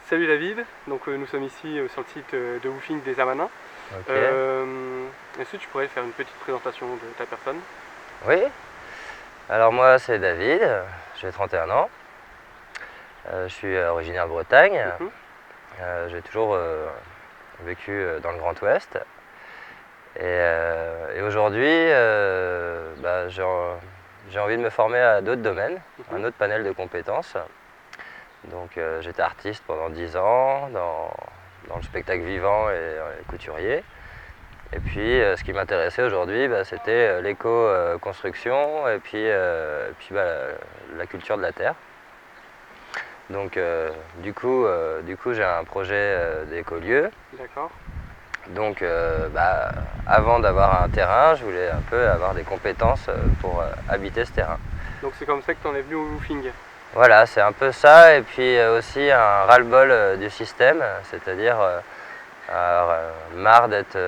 Salut David, donc nous sommes ici sur le site de Woofing des Amanins. Ok. Est-ce que tu pourrais faire une petite présentation de ta personne? Oui, alors moi c'est David, j'ai 31 ans, je suis originaire de Bretagne, Mhm. j'ai toujours vécu dans le Grand Ouest et aujourd'hui j'ai envie de me former à d'autres domaines, Mhm. un autre panel de compétences. Donc j'étais artiste pendant 10 ans dans le spectacle vivant et couturier. Et puis ce qui m'intéressait aujourd'hui, c'était l'éco-construction et puis la culture de la terre. Donc du coup j'ai un projet d'écolieu. D'accord. Donc avant d'avoir un terrain, je voulais un peu avoir des compétences pour habiter ce terrain. Donc c'est comme ça que tu en es venu au Woofing. Voilà, c'est un peu ça, et puis aussi un ras-le-bol du système, c'est-à-dire marre d'être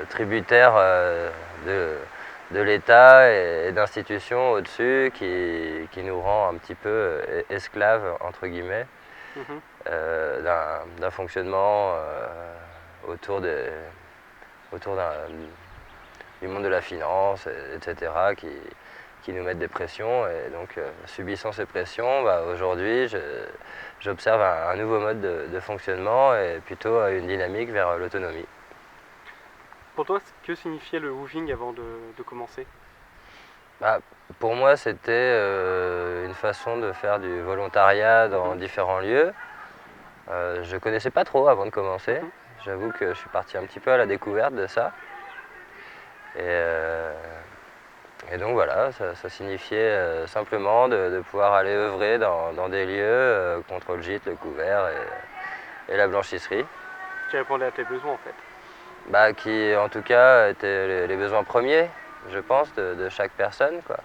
tributaire de l'État et d'institutions au-dessus qui nous rend un petit peu esclaves, entre guillemets, Mhm. d'un fonctionnement autour du monde de la finance, etc., qui nous mettent des pressions. Et donc, subissant ces pressions, aujourd'hui, j'observe un nouveau mode de fonctionnement et plutôt une dynamique vers l'autonomie. Pour toi, que signifiait le Woofing avant de commencer? Bah, pour moi, c'était une façon de faire du volontariat dans Mhm. différents lieux. Je ne connaissais pas trop avant de commencer. Mhm. J'avoue que je suis parti un petit peu à la découverte de ça. Et, euh, et donc voilà, ça signifiait simplement de pouvoir aller œuvrer dans des lieux contre le gîte, le couvert et la blanchisserie. Qui répondait à tes besoins en fait. Qui en tout cas étaient les besoins premiers, je pense, de chaque personne, quoi.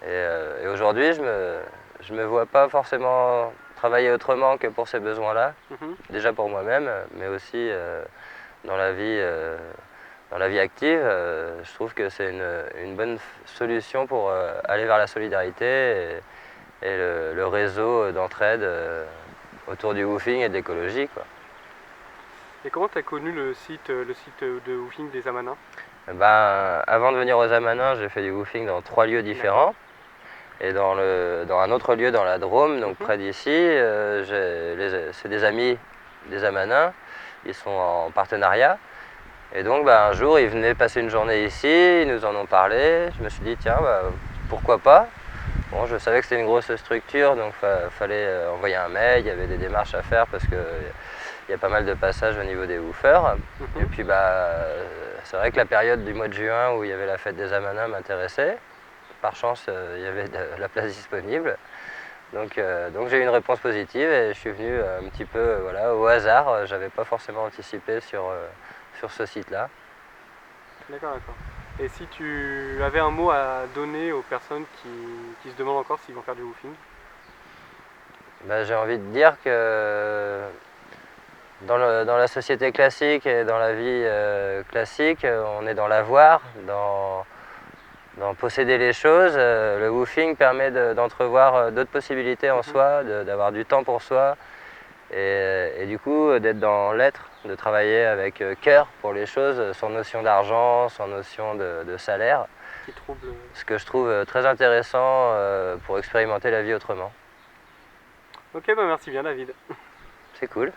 Et aujourd'hui, je me vois pas forcément travailler autrement que pour ces besoins-là, Mhm. déjà pour moi-même, mais aussi dans la vie, dans la vie active. Je trouve que c'est une bonne solution pour aller vers la solidarité et le réseau d'entraide autour du woofing et de l'écologie, quoi. Et comment tu as connu le site de Woofing des Amanins? Avant de venir aux Amanins, j'ai fait du woofing dans 3 lieux D'accord. différents. Et dans un autre lieu dans la Drôme, donc Mhm. près d'ici, c'est des amis des Amanins, ils sont en partenariat. Et donc un jour, ils venaient passer une journée ici, ils nous en ont parlé. Je me suis dit, tiens, pourquoi pas. Bon, je savais que c'était une grosse structure, donc fallait envoyer un mail, il y avait des démarches à faire parce qu'il y a pas mal de passages au niveau des woofers. Et Mhm. puis c'est vrai que la période du mois de juin où il y avait la fête des Amanins m'intéressait. Par chance, il y avait de la place disponible. Donc j'ai eu une réponse positive et je suis venu un petit peu voilà, au hasard. J'avais pas forcément anticipé sur ce site-là. D'accord, d'accord. Et si tu avais un mot à donner aux personnes qui se demandent encore s'ils vont faire du Woofing? J'ai envie de dire que dans la société classique et dans la vie classique, on est dans l'avoir, dans posséder les choses. Le woofing permet d'entrevoir d'autres possibilités en Mhm. soi, d'avoir du temps pour soi et du coup d'être dans l'être, de travailler avec cœur pour les choses, sans notion d'argent, sans notion de salaire. Qui trouble. Ce que je trouve très intéressant pour expérimenter la vie autrement. Ok, bah merci bien David. C'est cool.